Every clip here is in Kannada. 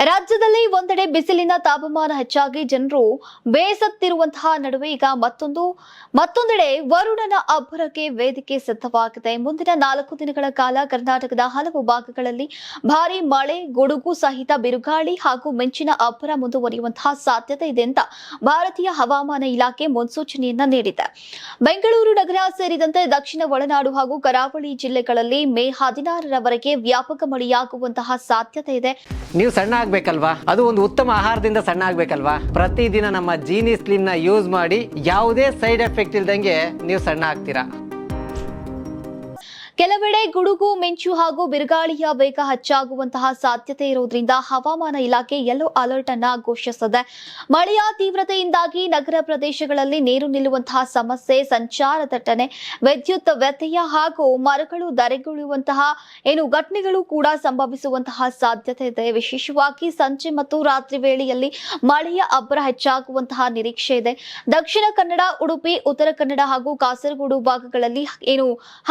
ರಾಜ್ಯದಲ್ಲಿ ಒಂದೆಡೆ ಬಿಸಿಲಿನ ತಾಪಮಾನ ಹೆಚ್ಚಾಗಿ ಜನರು ಬೇಸತ್ತಿರುವಂತಹ ನಡುವೆ ಈಗ ಮತ್ತೊಂದೆಡೆ ವರುಣನ ಅಬ್ಬರಕ್ಕೆ ವೇದಿಕೆ ಸಿದ್ಧವಾಗಿದೆ. ಮುಂದಿನ 4 ದಿನಗಳ ಕಾಲ ಕರ್ನಾಟಕದ ಹಲವು ಭಾಗಗಳಲ್ಲಿ ಭಾರೀ ಮಳೆ, ಗುಡುಗು ಸಹಿತ ಬಿರುಗಾಳಿ ಹಾಗೂ ಮಿಂಚಿನ ಅಬ್ಬರ ಮುಂದುವರಿಯುವಂತಹ ಸಾಧ್ಯತೆ ಇದೆ ಅಂತ ಭಾರತೀಯ ಹವಾಮಾನ ಇಲಾಖೆ ಮುನ್ಸೂಚನೆಯನ್ನ ನೀಡಿದೆ. ಬೆಂಗಳೂರು ನಗರ ಸೇರಿದಂತೆ ದಕ್ಷಿಣ ಒಳನಾಡು ಹಾಗೂ ಕರಾವಳಿ ಜಿಲ್ಲೆಗಳಲ್ಲಿ ಮೇ 16ರವರೆಗೆ ವ್ಯಾಪಕ ಮಳೆಯಾಗುವಂತಹ ಸಾಧ್ಯತೆ ಇದೆ. ನೀವು ಸಣ್ಣ ಆಗ್ಬೇಕಲ್ವಾ? ಅದು ಒಂದು ಉತ್ತಮ ಆಹಾರದಿಂದ ಸಣ್ಣ ಆಗ್ಬೇಕಲ್ವಾ? ಪ್ರತಿದಿನ ನಮ್ಮ ಜೀನಿ ಸ್ಲಿಮ್ ನ ಯೂಸ್ ಮಾಡಿ ಯಾವುದೇ ಸೈಡ್ ಎಫೆಕ್ಟ್ ಇಲ್ದಂಗೆ ನೀವು ಸಣ್ಣ ಆಗ್ತೀರಾ. ಕೆಲವೆಡೆ ಗುಡುಗು, ಮಿಂಚು ಹಾಗೂ ಬಿರುಗಾಳಿಯ ವೇಗ ಹೆಚ್ಚಾಗುವಂತಹ ಸಾಧ್ಯತೆ ಇರುವುದರಿಂದ ಹವಾಮಾನ ಇಲಾಖೆ ಯೆಲ್ಲೋ ಅಲರ್ಟ್ ಅನ್ನ ಘೋಷಿಸಿದೆ. ಮಳೆಯ ತೀವ್ರತೆಯಿಂದಾಗಿ ನಗರ ಪ್ರದೇಶಗಳಲ್ಲಿ ನೀರು ನಿಲ್ಲುವಂತಹ ಸಮಸ್ಯೆ, ಸಂಚಾರ ದಟ್ಟಣೆ, ವಿದ್ಯುತ್ ವ್ಯತ್ಯಯ ಹಾಗೂ ಮರಗಳು ಧರೆಗುರುಳುವಂತಹ ಘಟನೆಗಳು ಕೂಡ ಸಂಭವಿಸುವಂತಹ ಸಾಧ್ಯತೆ ಇದೆ. ವಿಶೇಷವಾಗಿ ಸಂಜೆ ಮತ್ತು ರಾತ್ರಿ ವೇಳೆಯಲ್ಲಿ ಮಳೆಯ ಅಬ್ಬರ ಹೆಚ್ಚಾಗುವಂತಹ ನಿರೀಕ್ಷೆ ಇದೆ. ದಕ್ಷಿಣ ಕನ್ನಡ, ಉಡುಪಿ, ಉತ್ತರ ಕನ್ನಡ ಹಾಗೂ ಕಾಸರಗೋಡು ಭಾಗಗಳಲ್ಲಿ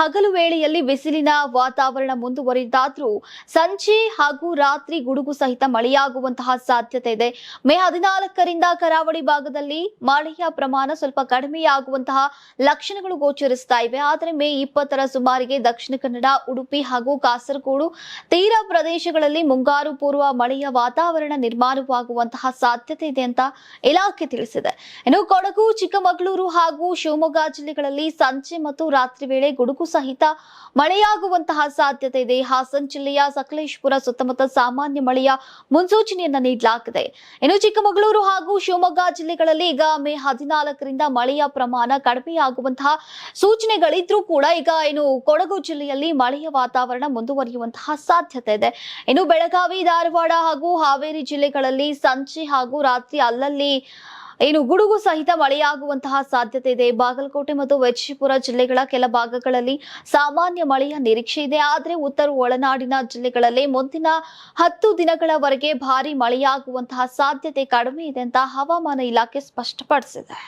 ಹಗಲು ವೇಳೆಯಲ್ಲಿ ಬಿಸಿಲಿನ ವಾತಾವರಣ ಮುಂದುವರಿದಾದ್ರೂ ಸಂಜೆ ಹಾಗೂ ರಾತ್ರಿ ಗುಡುಗು ಸಹಿತ ಮಳೆಯಾಗುವಂತಹ ಸಾಧ್ಯತೆ ಇದೆ. ಮೇ 14ರಿಂದ ಕರಾವಳಿ ಭಾಗದಲ್ಲಿ ಮಳೆಯ ಪ್ರಮಾಣ ಸ್ವಲ್ಪ ಕಡಿಮೆಯಾಗುವಂತಹ ಲಕ್ಷಣಗಳು ಗೋಚರಿಸ್ತಾ ಇವೆ. ಆದರೆ ಮೇ 20ರ ಸುಮಾರಿಗೆ ದಕ್ಷಿಣ ಕನ್ನಡ, ಉಡುಪಿ ಹಾಗೂ ಕಾಸರಗೋಡು ತೀರ ಪ್ರದೇಶಗಳಲ್ಲಿ ಮುಂಗಾರು ಪೂರ್ವ ಮಳೆಯ ವಾತಾವರಣ ನಿರ್ಮಾಣವಾಗುವಂತಹ ಸಾಧ್ಯತೆ ಇದೆ ಅಂತ ಇಲಾಖೆ ತಿಳಿಸಿದೆ. ಇನ್ನು ಕೊಡಗು, ಚಿಕ್ಕಮಗಳೂರು ಹಾಗೂ ಶಿವಮೊಗ್ಗ ಜಿಲ್ಲೆಗಳಲ್ಲಿ ಸಂಜೆ ಮತ್ತು ರಾತ್ರಿ ವೇಳೆ ಗುಡುಗು ಸಹಿತ ಮಳೆಯಾಗುವಂತಹ ಸಾಧ್ಯತೆ ಇದೆ. ಹಾಸನ ಜಿಲ್ಲೆಯ ಸಕಲೇಶಪುರ ಸುತ್ತಮುತ್ತ ಸಾಮಾನ್ಯ ಮಳೆಯ ಮುನ್ಸೂಚನೆಯನ್ನ ನೀಡಲಾಗಿದೆ. ಇನ್ನು ಚಿಕ್ಕಮಗಳೂರು ಹಾಗೂ ಶಿವಮೊಗ್ಗ ಜಿಲ್ಲೆಗಳಲ್ಲಿ ಈಗ ಮೇ 14ರಿಂದ ಮಳೆಯ ಪ್ರಮಾಣ ಕಡಿಮೆಯಾಗುವಂತಹ ಸೂಚನೆಗಳಿದ್ರೂ ಕೂಡ ಈಗ ಕೊಡಗು ಜಿಲ್ಲೆಯಲ್ಲಿ ಮಳೆಯ ವಾತಾವರಣ ಮುಂದುವರಿಯುವಂತಹ ಸಾಧ್ಯತೆ ಇದೆ. ಇನ್ನು ಬೆಳಗಾವಿ, ಧಾರವಾಡ ಹಾಗೂ ಹಾವೇರಿ ಜಿಲ್ಲೆಗಳಲ್ಲಿ ಸಂಜೆ ಹಾಗೂ ರಾತ್ರಿ ಅಲ್ಲಲ್ಲಿ ಗುಡುಗು ಸಹಿತ ಮಳೆಯಾಗುವಂತಹ ಸಾಧ್ಯತೆ ಇದೆ. ಬಾಗಲಕೋಟೆ ಮತ್ತು ವಿಜಯಪುರ ಜಿಲ್ಲೆಗಳ ಕೆಲ ಭಾಗಗಳಲ್ಲಿ ಸಾಮಾನ್ಯ ಮಳೆಯ ನಿರೀಕ್ಷೆ ಇದೆ. ಆದರೆ ಉತ್ತರ ಒಳನಾಡಿನ ಜಿಲ್ಲೆಗಳಲ್ಲಿ ಮುಂದಿನ 10 ದಿನಗಳವರೆಗೆ ಭಾರೀ ಮಳೆಯಾಗುವಂತಹ ಸಾಧ್ಯತೆ ಕಡಿಮೆ ಇದೆ ಅಂತ ಹವಾಮಾನ ಇಲಾಖೆ ಸ್ಪಷ್ಟಪಡಿಸಿದೆ.